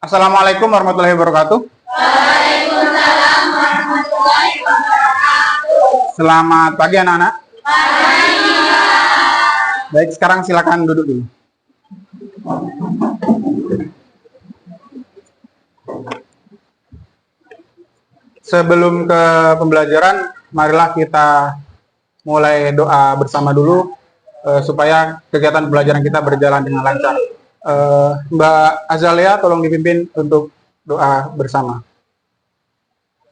Assalamualaikum warahmatullahi wabarakatuh. Waalaikumsalam warahmatullahi wabarakatuh. Selamat pagi anak-anak. Pagi. Baik, sekarang silakan duduk dulu. Sebelum ke pembelajaran, marilah kita mulai doa bersama dulu supaya kegiatan pembelajaran kita berjalan dengan lancar. Mbak Azalia, tolong dipimpin untuk doa bersama.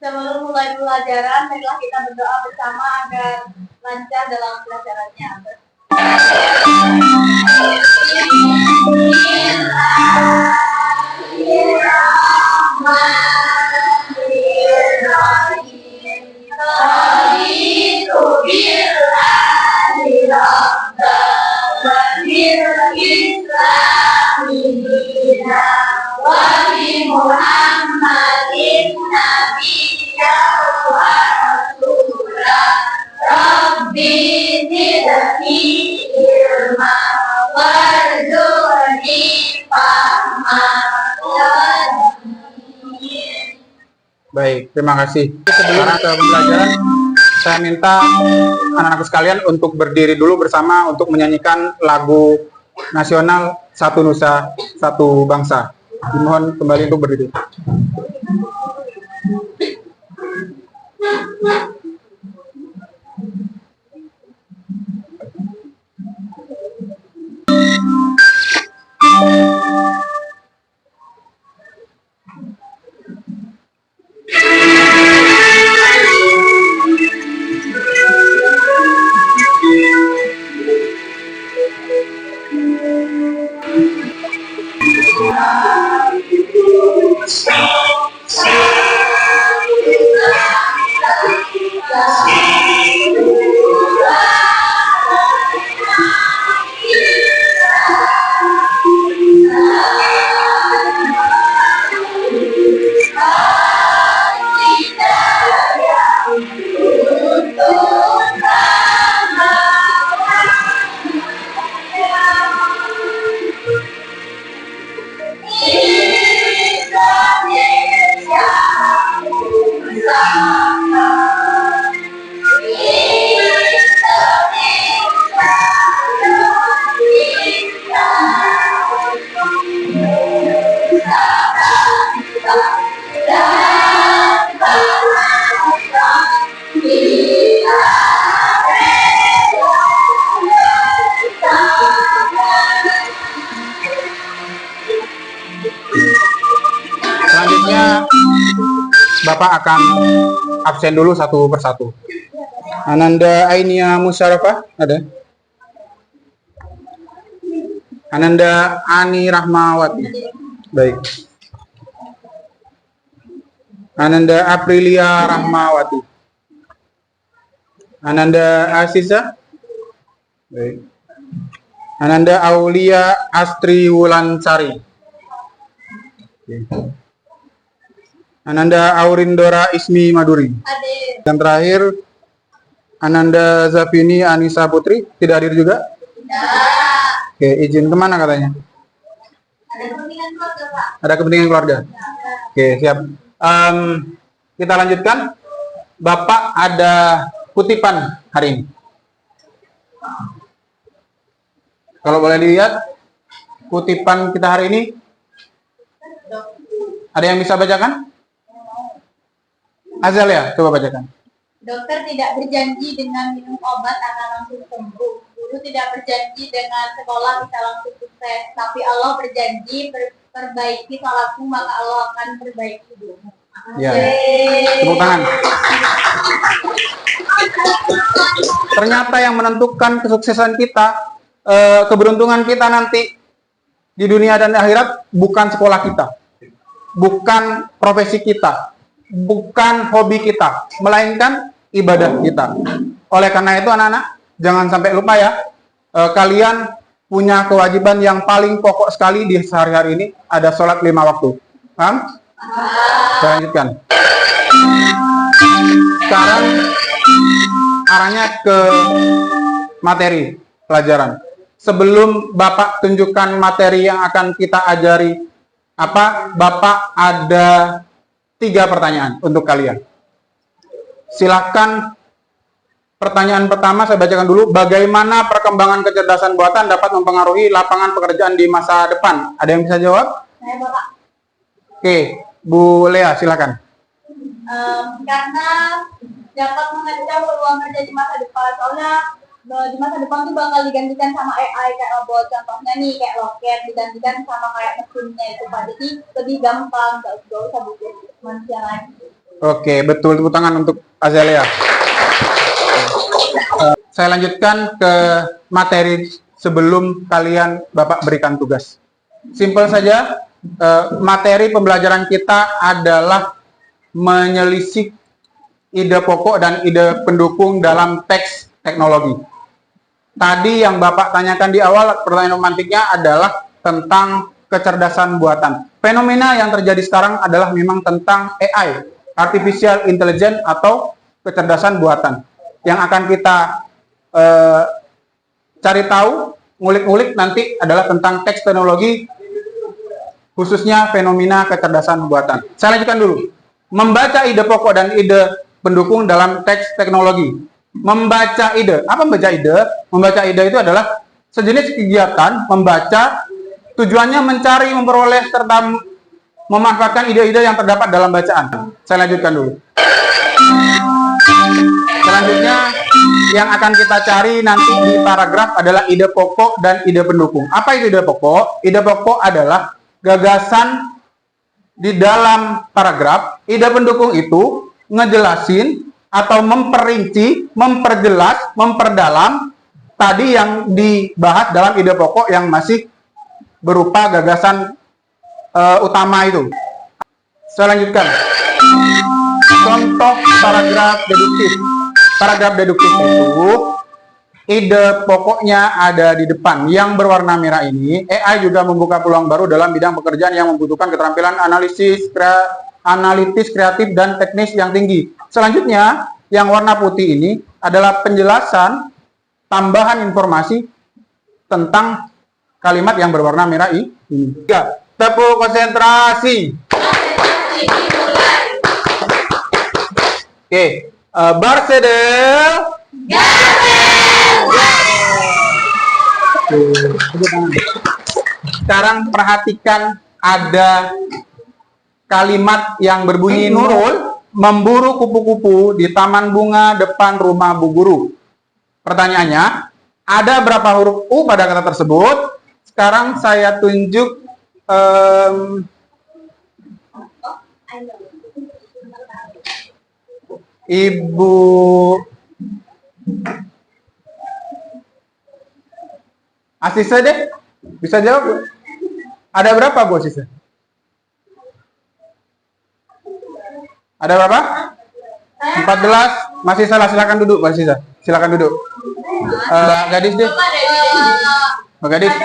Sebelum mulai pelajaran, marilah kita berdoa bersama agar lancar dalam pelajarannya. Baik, terima kasih. Sebelum ke pembelajaran, saya minta anak-anak sekalian untuk berdiri dulu bersama untuk menyanyikan lagu nasional Satu Nusa, Satu Bangsa. Dimohon kembali untuk berdiri. Selanjutnya, Bapak akan absen dulu satu persatu. Ananda Ainia Musyarafah, ada? Ananda Ani Rahmawati. Baik. Ananda Aprilia Rahmawati. Ananda Asisa. Baik. Ananda Aulia Astri Wulansari. Ananda Aurindora Ismi Maduri. Hadir. Dan terakhir Ananda Zafini Anissa Putri, tidak hadir juga? Tidak. Oke, izin kemana katanya? Ada kepentingan keluarga, Pak. Ada kepentingan keluarga? Oke, siap. Kita lanjutkan. Bapak ada kutipan hari ini. Kalau boleh dilihat, kutipan kita hari ini, ada yang bisa bacakan? Azalia, coba bacakan. Dokter tidak berjanji dengan minum obat akan langsung sembuh. Guru tidak berjanji dengan sekolah bisa langsung sukses. Tapi Allah berjanji perbaiki salatmu maka Allah akan perbaiki hidupmu. Ya. Tepuk tangan. Ternyata yang menentukan kesuksesan kita, keberuntungan kita nanti di dunia dan akhirat bukan sekolah kita, bukan profesi kita, bukan hobi kita, melainkan ibadah kita. Oleh karena itu anak-anak, jangan sampai lupa ya, kalian punya kewajiban yang paling pokok sekali di sehari-hari ini, ada sholat 5 waktu. Paham? Saya lanjutkan. Sekarang arahnya ke materi pelajaran. Sebelum Bapak tunjukkan materi yang akan kita ajari Apa Bapak ada 3 pertanyaan untuk kalian? Silakan. Pertanyaan pertama saya bacakan dulu. Bagaimana perkembangan kecerdasan buatan dapat mempengaruhi lapangan pekerjaan di masa depan? Ada yang bisa jawab? Saya Bapak. Oke, Bu Lea silakan. Karena dapat mengancam peluang kerja di masa depan. Soalnya di masa depan tuh bakal digantikan sama AI kayak robot. Contohnya nih kayak loket digantikan sama kayak mesinnya itu Pak. Jadi lebih gampang, gak usah butuh manusia lagi. Oke, betul. Tepuk tangan untuk Azalea. Saya lanjutkan ke materi sebelum kalian Bapak berikan tugas. Simpel saja, materi pembelajaran kita adalah menyelisih ide pokok dan ide pendukung dalam teks teknologi. Tadi yang Bapak tanyakan di awal, pertanyaan romantiknya adalah tentang kecerdasan buatan. Fenomena yang terjadi sekarang adalah memang tentang AI, Artificial Intelligence atau kecerdasan buatan. Yang akan kita cari tahu, ngulik-ngulik nanti adalah tentang teks teknologi, khususnya fenomena kecerdasan buatan. Saya lanjutkan dulu. Membaca ide pokok dan ide pendukung dalam teks teknologi. Membaca ide. Apa membaca ide? Membaca ide itu adalah sejenis kegiatan membaca, tujuannya mencari, memperoleh, serta memanfaatkan ide-ide yang terdapat dalam bacaan. Saya lanjutkan dulu. Selanjutnya yang akan kita cari nanti di paragraf adalah ide pokok dan ide pendukung. Apa itu ide pokok? Ide pokok adalah gagasan di dalam paragraf. Ide pendukung itu ngejelasin atau memperinci, memperjelas, memperdalam tadi yang dibahas dalam ide pokok yang masih berupa gagasan utama itu. Saya lanjutkan. Contoh paragraf deduktif. Paragraf deduktif itu ide pokoknya ada di depan. Yang berwarna merah ini, AI juga membuka peluang baru dalam bidang pekerjaan yang membutuhkan keterampilan analitis, kreatif, dan teknis yang tinggi. Selanjutnya, yang warna putih ini adalah penjelasan tambahan informasi tentang kalimat yang berwarna merah ini. 3. Tepuk konsentrasi. Oke. Barsedel. Sekarang perhatikan ada kalimat yang berbunyi Nurul memburu kupu-kupu di taman bunga depan rumah Bu Guru. Pertanyaannya, ada berapa huruf U pada kata tersebut? Sekarang saya tunjuk Ibu Asisa deh, bisa jawab? Ada berapa Bu Asisa? Ada berapa? 14. Masih salah, silakan duduk Bu Asisa. Silakan duduk. Gadis deh. Mbak Gadis.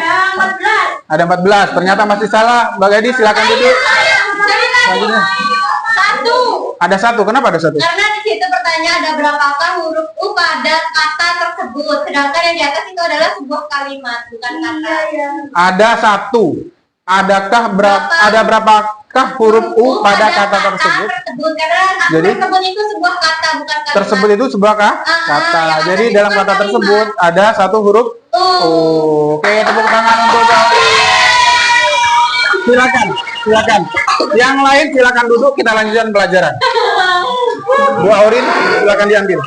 Ada 14. Ternyata masih salah. Mbak Gadis silakan duduk. Selanjutnya. Ada 1. Kenapa ada 1? Karena di situ pertanyaan ada berapakah huruf U pada kata tersebut. Sedangkan yang di atas itu adalah sebuah kalimat, bukan kata. Ada 1. Ada berapakah huruf U pada kata tersebut? Karena Jadi tersebut itu sebuah kata, bukan kalimat. Tersebut itu sebuah kata. Jadi dalam kata tersebut ada 1 huruf U. Oke, tepuk tangan untuk silakan. Yang lain silakan duduk, kita lanjutkan pelajaran. Bu Aurin, silakan diambil.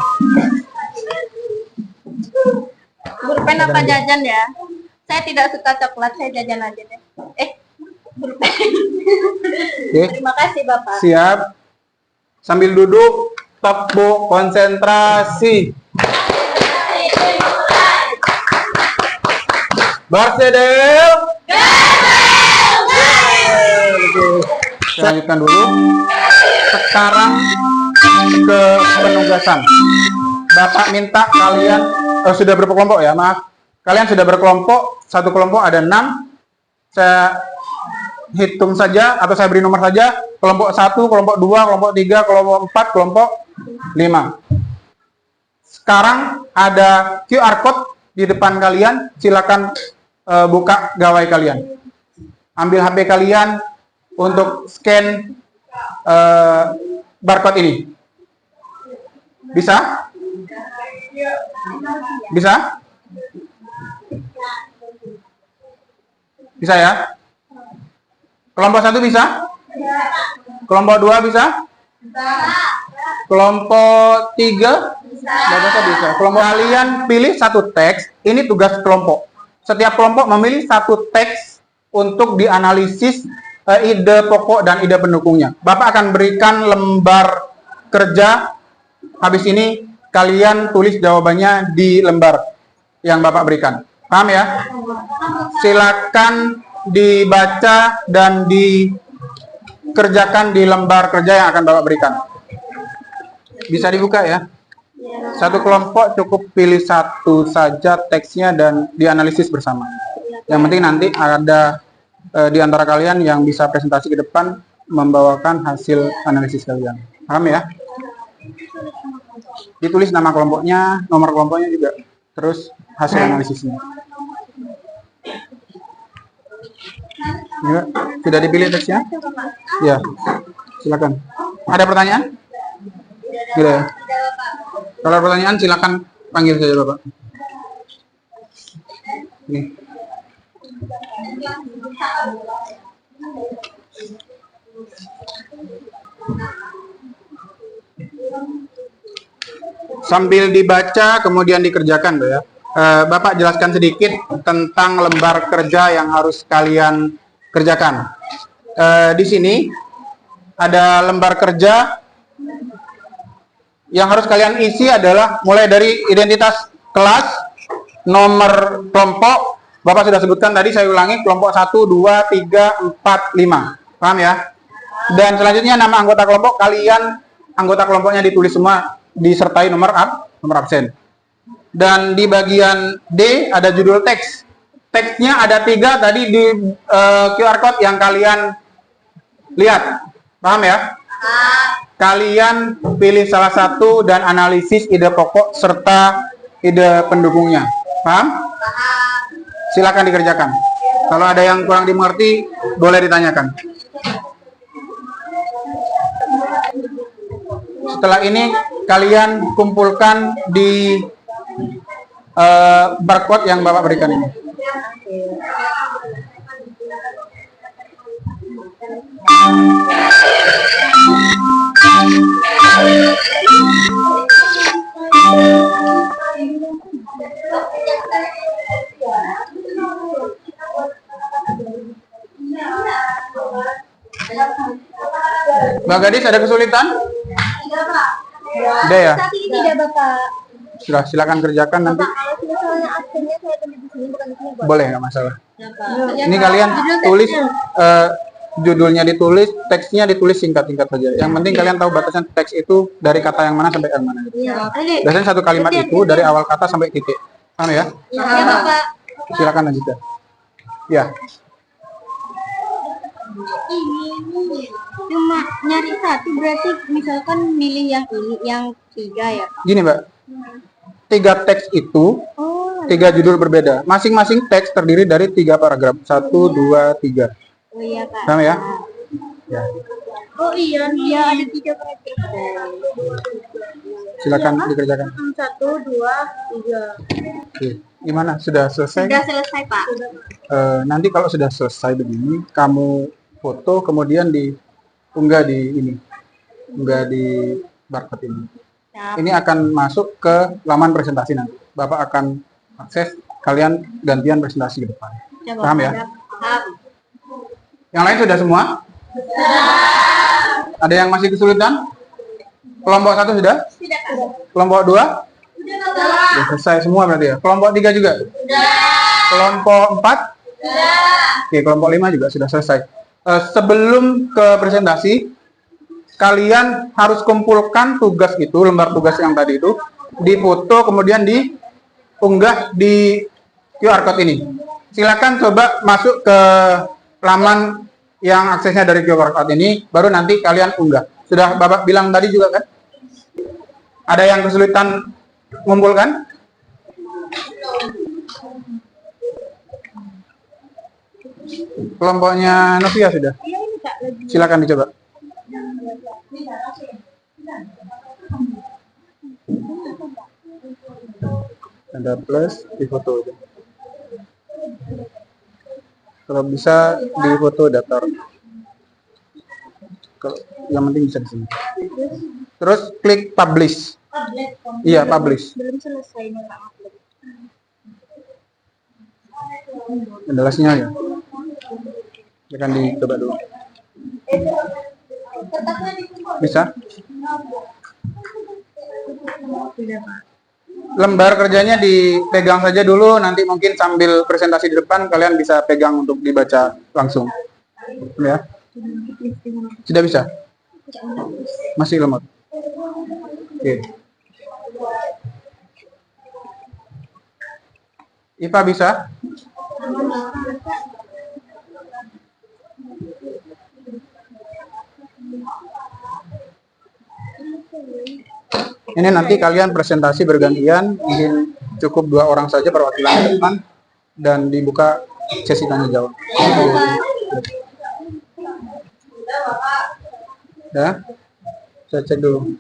Pulpen apa jajan ya? Saya tidak suka coklat, saya jajan aja deh. Pulpen. Terima kasih Bapak. Siap. Sambil duduk, tepuk konsentrasi. Barsedel. Saya lanjutkan dulu. Sekarang ke penugasan. Bapak minta kalian sudah berapa kelompok ya, maaf. Kalian sudah berkelompok, satu kelompok ada 6. Saya hitung saja atau saya beri nomor saja. Kelompok 1, kelompok 2, kelompok 3, kelompok 4, kelompok 5. Sekarang ada QR code di depan kalian. Silakan buka gawai kalian. Ambil HP kalian, untuk scan barcode ini? Bisa? Bisa? Bisa ya? Kelompok 1 bisa? Kelompok 2 bisa? Kelompok 3? Bisa. Kelompok kalian pilih satu teks, ini tugas kelompok. Setiap kelompok memilih satu teks untuk dianalisis ide pokok dan ide pendukungnya. Bapak akan berikan lembar kerja, habis ini kalian tulis jawabannya di lembar yang Bapak berikan. Paham ya? Silakan dibaca dan dikerjakan di lembar kerja yang akan Bapak berikan. Bisa dibuka ya? Satu kelompok cukup pilih satu saja teksnya dan dianalisis bersama. Yang penting nanti ada di antara kalian yang bisa presentasi ke depan membawakan hasil analisis kalian. Paham ya? Ditulis nama kelompoknya, nomor kelompoknya juga, terus hasil analisisnya. Ya, sudah dipilih teksnya? Ya, silakan. Ada pertanyaan? Tidak ya? Kalau ada pertanyaan silakan panggil saja Bapak. Ini. Sambil dibaca kemudian dikerjakan, ya. Bapak jelaskan sedikit tentang lembar kerja yang harus kalian kerjakan. Di sini ada lembar kerja yang harus kalian isi adalah mulai dari identitas kelas, nomor kelompok. Bapak sudah sebutkan tadi, saya ulangi, kelompok 1, 2, 3, 4, 5. Paham ya? Dan selanjutnya nama anggota kelompok, kalian anggota kelompoknya ditulis semua, disertai nomor absen. Dan di bagian D ada judul teks. Teksnya ada 3 tadi di QR code yang kalian lihat. Paham ya? Kalian pilih salah satu dan analisis ide pokok serta ide pendukungnya. Paham? Silakan dikerjakan. Kalau ada yang kurang dimengerti, boleh ditanyakan. Setelah ini kalian kumpulkan di barcode yang Bapak berikan ini. Mbak Gadis, ada kesulitan? Tidak, Pak. Ada ya? Saat ini tidak, Bapak. Sudah, silakan kerjakan nanti. Bapak, kalau misalnya absennya saya tulis di sini, bukan di sini, Pak. Boleh, nggak masalah. Ya, Ini Pak. kalian Judul tulis teksnya. judulnya ditulis, teksnya ditulis singkat-singkat saja. Yang penting kalian tahu batasan teks itu dari kata yang mana sampai yang mana. Iya. Ini. Biasanya satu kalimat itu dari awal kata sampai titik. Paham ya? Ya, Bapak. Silakan lanjutkan. Ya. Ini cuma nyari satu, berarti misalkan milih yang ini, yang 3 ya, Pak. Gini, Mbak. 3 teks itu, Oh, 3 judul berbeda. Masing-masing teks terdiri dari 3 paragraf. 1, 2, 3. oh iya, Pak. Paham ya? Ya. Oh iya, dia ada 3 paragraf. Silakan dikerjakan. 1, 2, 3. Oke. Gimana? Sudah selesai? Sudah selesai, Pak. Nanti kalau sudah selesai begini, kamu foto kemudian diunggah di ini, unggah di barcode ini. Siap. Ini akan masuk ke laman presentasi nanti. Bapak akan akses, kalian gantian presentasi ke depan. Siap, Paham ya? Siap. Yang lain sudah semua? Ada yang masih kesulitan? Kelompok 1 sudah? Sudah, Pak. Kelompok 2? Sudah, Pak. Sudah selesai semua berarti ya? Kelompok 3 juga? Sudah. Kelompok 4? Sudah. Oke, kelompok 5 juga sudah selesai. Sebelum ke presentasi, kalian harus kumpulkan tugas itu, lembar tugas yang tadi itu, difoto kemudian diunggah di QR code ini. Silakan coba masuk ke laman yang aksesnya dari QR code ini, baru nanti kalian unggah. Sudah Bapak bilang tadi juga kan? Ada yang kesulitan mengumpulkan? Kelompoknya Novia sudah. Iya ini Kak lagi. Silakan dicoba. Ada plus di foto aja. Kalau bisa di foto datar. Kalau yang penting bisa di sini. Terus klik publish. Tablet. Iya, publish. Belum selesai nih Kak. Penjelasannya ya. Akan dicoba dulu. Bisa? Lembar kerjanya dipegang saja dulu, nanti mungkin sambil presentasi di depan kalian bisa pegang untuk dibaca langsung. Ya. Sudah bisa? Masih lemot. Oke. IPA bisa? Ini nanti kalian presentasi bergantian, mungkin cukup 2 orang saja perwakilan ke depan dan dibuka sesi tanya jawab. Ya, saya cek dulu.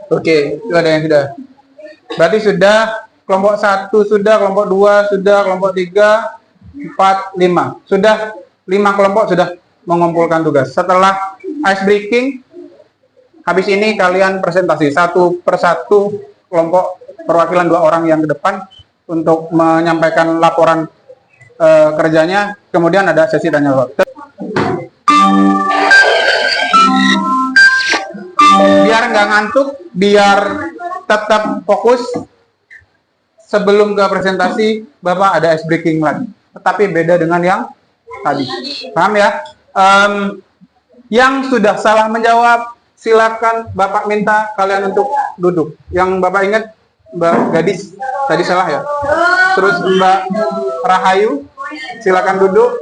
Oke, itu ada yang sudah. Berarti sudah kelompok 1 sudah, kelompok 2 sudah, kelompok 3, 4, 5. Sudah 5 kelompok sudah mengumpulkan tugas. Setelah ice breaking, habis ini kalian presentasi satu persatu kelompok perwakilan 2 orang yang ke depan untuk menyampaikan laporan kerjanya. Kemudian ada sesi tanya jawab. Biar nggak ngantuk, biar tetap fokus. Sebelum ke presentasi, Bapak ada ice breaking lagi. Tetapi beda dengan yang tadi. Paham ya? Yang sudah salah menjawab, silakan Bapak minta kalian untuk duduk. Yang Bapak ingat, Mbak Gadis, tadi salah ya? Terus Mbak Rahayu, silakan duduk.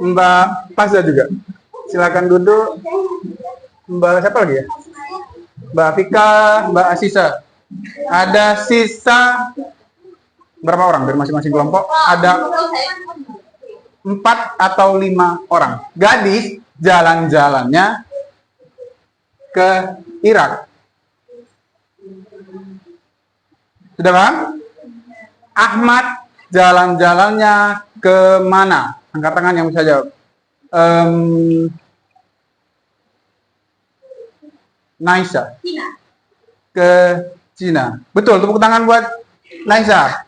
Mbak Pasda juga, silakan duduk. Mbak siapa lagi ya? Mbak Afika, Mbak Asisa. Ada sisa berapa orang dari masing-masing kelompok? Ada 4 atau 5 orang. Gadis jalan-jalannya ke Irak. Sudah paham? Ahmad jalan-jalannya ke mana? Angkat tangan yang bisa jawab. Naisa. Cina. Ke Cina. Betul, tepuk tangan buat Naisa.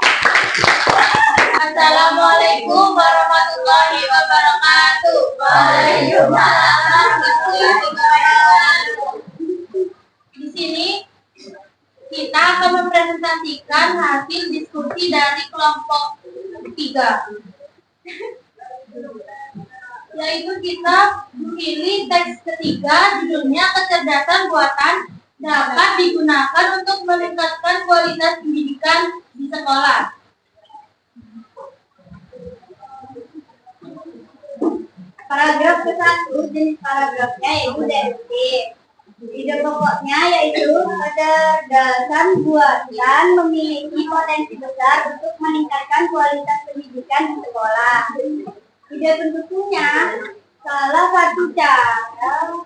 Assalamualaikum warahmatullahi wabarakatuh. Waalaikumsalam warahmatullahi wabarakatuh. Di sini kita akan mempresentasikan hasil diskusi dari kelompok 3. Yaitu kita pilih teks ketiga, judulnya kecerdasan buatan dapat digunakan untuk meningkatkan kualitas pendidikan di sekolah. Paragraf ke-1, jenis paragrafnya yaitu deskriptif. Ide pokoknya yaitu kecerdasan buatan memiliki potensi besar untuk meningkatkan kualitas pendidikan di sekolah. Ide pendukungnya, salah satu cara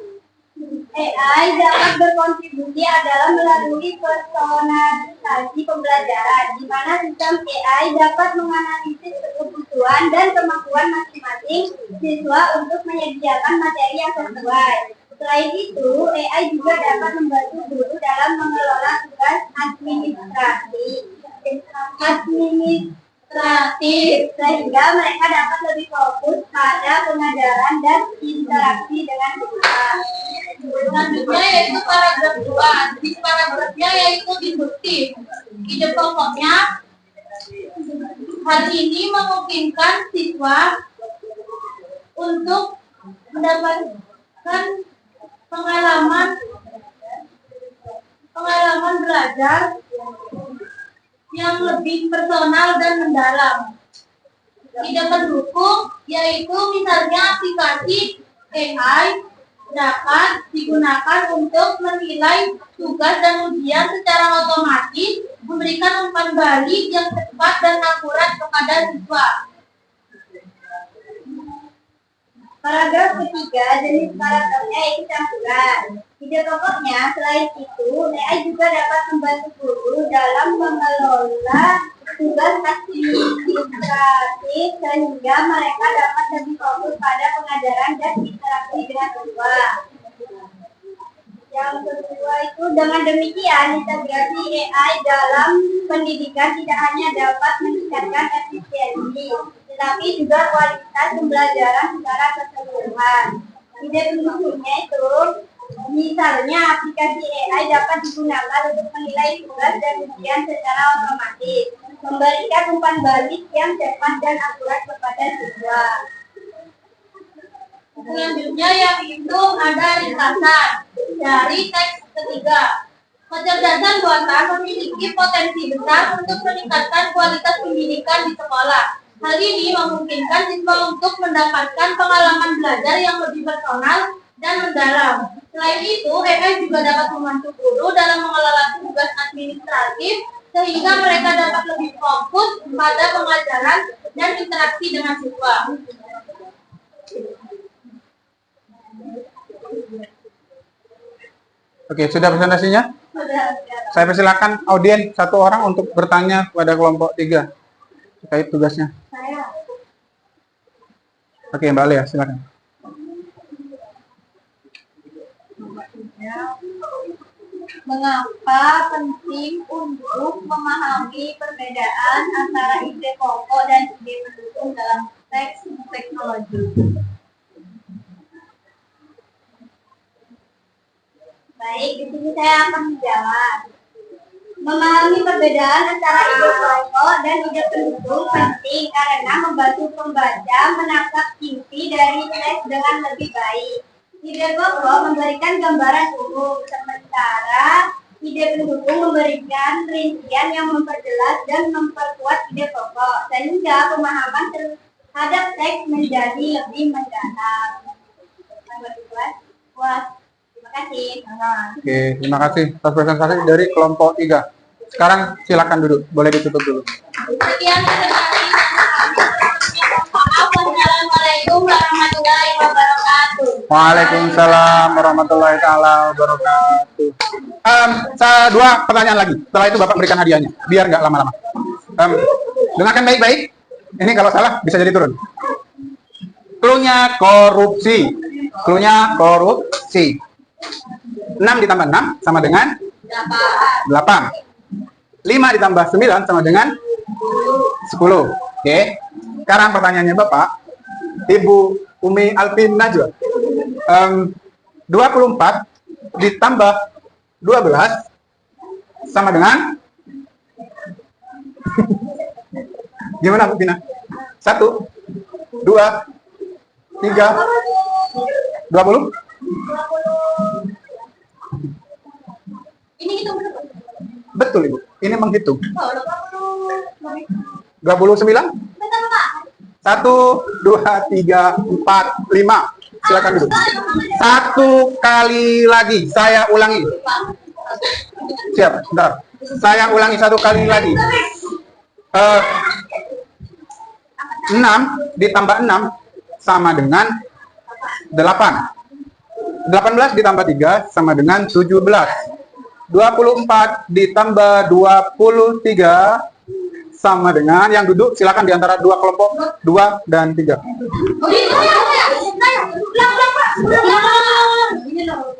AI dapat berkontribusi adalah melalui personalisasi pembelajaran, di mana sistem AI dapat menganalisis kebutuhan dan kemampuan masing-masing siswa untuk menyediakan materi yang sesuai. Selain itu, AI juga dapat membantu guru dalam mengelola tugas administratif, sehingga mereka dapat lebih fokus pada pengajaran dan interaksi dengan siswa. Selanjutnya yaitu paragraf 2. Jenis paragrafnya yaitu induktif. Ide pokoknya, hal ini memungkinkan siswa untuk mendapatkan pengalaman belajar yang lebih personal dan mendalam. Ide pendukung yaitu misalnya aplikasi AI dapat digunakan untuk menilai tugas dan ujian secara otomatis, memberikan umpan balik yang cepat dan akurat kepada siswa. Paragraf ketiga, jenis paragrafnya yaitu campuran. Ide pokoknya, selain itu, AI juga dapat membantu guru dalam mengelola tugas administratif sehingga mereka dapat lebih fokus pada pengajaran dan interaksi dengan siswa. Yang kedua itu, dengan demikian, integrasi AI dalam pendidikan tidak hanya dapat meningkatkan efisiensi, tetapi juga kualitas pembelajaran secara keseluruhan. Ide pendukungnya itu, misalnya aplikasi AI dapat digunakan untuk menilai tugas dan ujian secara otomatis, memberikan umpan balik yang cepat dan akurat kepada siswa. Selanjutnya yang itu ada ringkasan dari teks ketiga. Kecerdasan buatan memiliki potensi besar untuk meningkatkan kualitas pendidikan di sekolah. Hal ini memungkinkan siswa untuk mendapatkan pengalaman belajar yang lebih personal dan mendalam. Selain itu, AI juga dapat membantu guru dalam mengelola tugas administratif sehingga mereka dapat lebih fokus pada pengajaran dan interaksi dengan siswa. Oke, sudah presentasinya? Saya persilakan audien satu orang untuk bertanya kepada kelompok 3 terkait tugasnya. Oke, Mbak Alia, silakan. Mengapa penting untuk memahami perbedaan antara ide pokok dan ide pendukung dalam teks teknologi? Baik, di sini saya akan menjawab. Memahami perbedaan antara ide pokok dan ide pendukung penting karena membantu pembaca menangkap inti dari teks dengan lebih baik. Ide pokok memberikan gambaran umum, sementara ide pendukung memberikan rincian yang memperjelas dan memperkuat ide pokok, sehingga pemahaman terhadap teks menjadi lebih mendalam. Terima kasih. Oke, terima kasih atas presentasi dari kelompok 3. Sekarang silakan duduk, boleh ditutup dulu. Sekian presentasi. Wassalamualaikum warahmatullahi wabarakatuh. Waalaikumsalam warahmatullahi taala wabarakatuh. Dua pertanyaan lagi. Setelah itu Bapak berikan hadiahnya, biar nggak lama-lama. Dengarkan baik-baik. Ini kalau salah bisa jadi turun. Cluenya korupsi. Cluenya korupsi. 6 ditambah 6 sama dengan 8. 5 ditambah 9 sama dengan 10. Oke. Sekarang pertanyaannya Bapak, Ibu Umi Alvin Najwa. 24 ditambah 12 sama dengan gimana Bu Pina? 1, 2, 3, 20? Ini hitung berapa? Betul Ibu, ini menghitung. Oh, 29? betul Pak. 1, 2, 3, 4, 5. Silakan duduk. 1 kali lagi, saya ulangi. Siap, bentar. Saya ulangi 1 kali lagi. 6 ditambah 6 sama dengan 8. 18 ditambah 3 sama dengan 17. 24 ditambah 23 sama dengan, yang duduk silakan di antara dua kelompok 2 dan 3.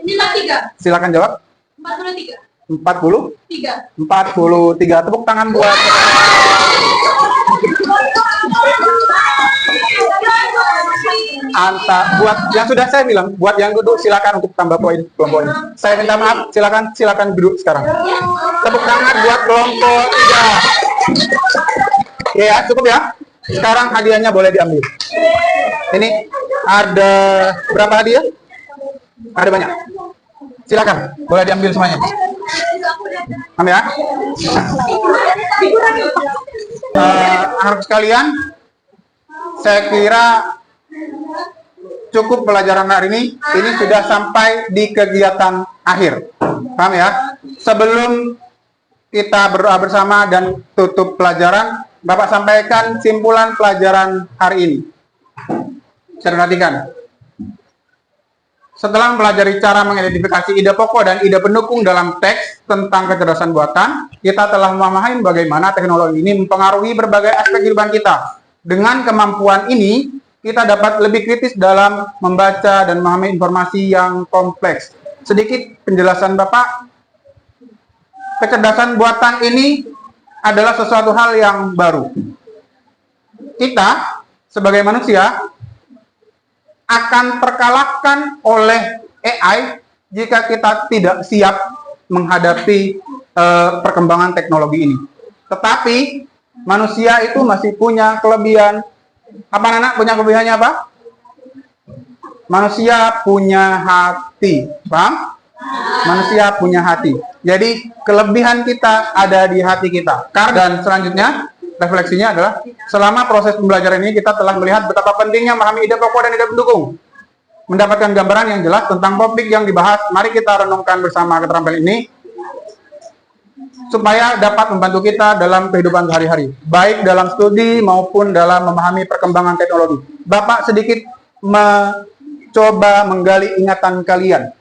Ini 3. Silakan jawab. 43. 43. 3. Tepuk tangan buat buat yang sudah saya bilang, buat yang duduk silakan untuk tambah poin kelompok ini. Saya minta maaf, silakan duduk sekarang. Tepuk tangan buat kelompok 3. Oke ya, cukup ya. Sekarang hadiahnya boleh diambil. Ini ada berapa hadiah? Ada banyak. Silakan, boleh diambil semuanya. Ambil ya. Anak sekalian, saya kira cukup pelajaran hari ini. Ini sudah sampai di kegiatan akhir. Paham ya? Sebelum kita berdoa bersama dan tutup pelajaran, Bapak sampaikan simpulan pelajaran hari ini. Saya perhatikan. Setelah mempelajari cara mengidentifikasi ide pokok dan ide pendukung dalam teks tentang kecerdasan buatan, kita telah memahami bagaimana teknologi ini mempengaruhi berbagai aspek kehidupan kita. Dengan kemampuan ini, kita dapat lebih kritis dalam membaca dan memahami informasi yang kompleks. Sedikit penjelasan Bapak, kecerdasan buatan ini adalah sesuatu hal yang baru. Kita, sebagai manusia, akan terkalahkan oleh AI jika kita tidak siap menghadapi perkembangan teknologi ini. Tetapi manusia itu masih punya kelebihan. Apa anak punya kelebihannya apa? Manusia punya hati, paham? Manusia punya hati. Jadi kelebihan kita ada di hati kita. Dan selanjutnya refleksinya adalah selama proses pembelajaran ini kita telah melihat betapa pentingnya memahami ide pokok dan ide pendukung. Mendapatkan gambaran yang jelas tentang topik yang dibahas, mari kita renungkan bersama keterampilan ini supaya dapat membantu kita dalam kehidupan sehari-hari, baik dalam studi maupun dalam memahami perkembangan teknologi. Bapak sedikit mencoba menggali ingatan kalian.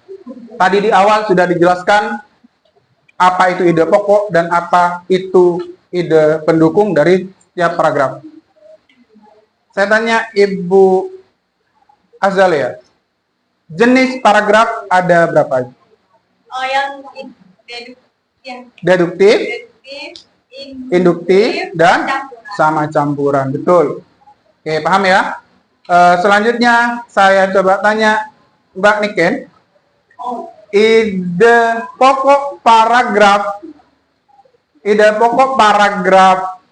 Tadi di awal sudah dijelaskan apa itu ide pokok dan apa itu ide pendukung dari setiap paragraf. Saya tanya Ibu Azalia, jenis paragraf ada berapa? Oh, yang deduktif, induktif, dan sama campuran. Betul. Oke, paham ya? Selanjutnya saya coba tanya Mbak Niken, ide pokok paragraf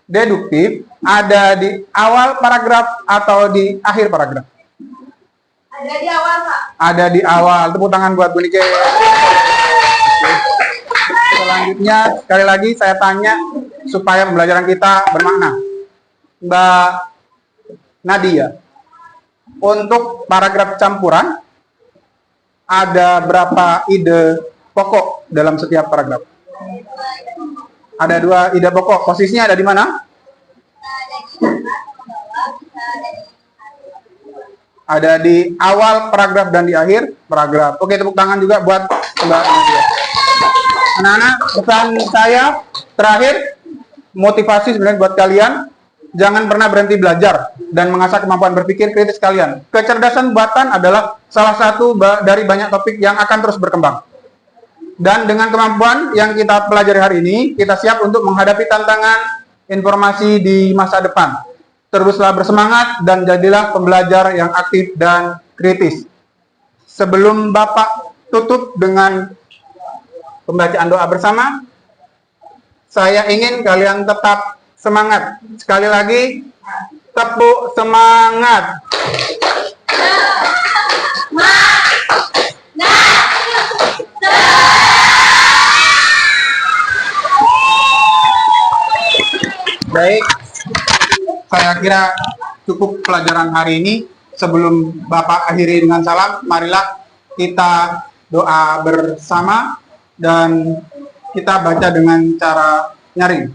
deduktif ada di awal paragraf atau di akhir paragraf? ada di awal, Pak. Ada di awal. Tepuk tangan buat Bu Niken. Selanjutnya, sekali lagi saya tanya supaya pembelajaran kita bermakna. Mbak Nadia, untuk paragraf campuran, ada berapa ide pokok dalam setiap paragraf? Ada 2 ide pokok. Posisinya ada di mana? Ada di awal paragraf dan di akhir paragraf. Oke, tepuk tangan juga buat Mbak Nadia. Anak-anak, pesan saya terakhir, motivasi sebenarnya buat kalian, jangan pernah berhenti belajar dan mengasah kemampuan berpikir kritis kalian. Kecerdasan buatan adalah salah satu dari banyak topik yang akan terus berkembang. Dan dengan kemampuan yang kita pelajari hari ini, kita siap untuk menghadapi tantangan informasi di masa depan. Teruslah bersemangat dan jadilah pembelajar yang aktif dan kritis. Sebelum Bapak tutup dengan pembacaan doa bersama, saya ingin kalian tetap semangat. Sekali lagi, tepuk semangat. Baik, saya kira cukup pelajaran hari ini. Sebelum Bapak akhiri dengan salam, marilah kita doa bersama dan kita baca dengan cara nyaring.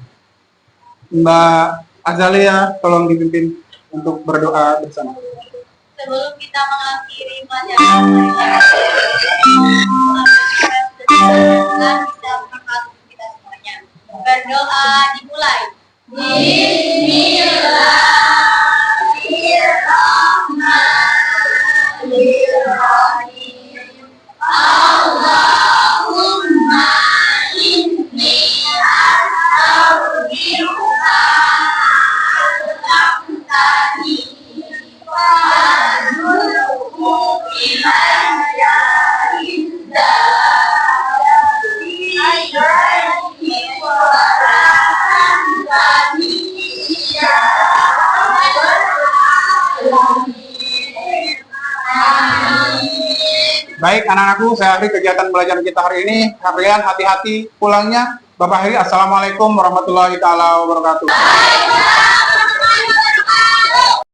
Mbak Azalia, tolong dipimpin untuk berdoa bersama. Sebelum kita mengakhiri pelajaran kita berkata kita semuanya. Berdoa dimulai. Bismillahirrahmanirrahim. Allahumma inni astaghfiruka al-aqtani wa nuluhu ilayya Baik anak-anakku, saya akhiri kegiatan pelajaran kita hari ini. Kalian hati-hati pulangnya. Bapak akhiri, assalamualaikum warahmatullahi taala wabarakatuh.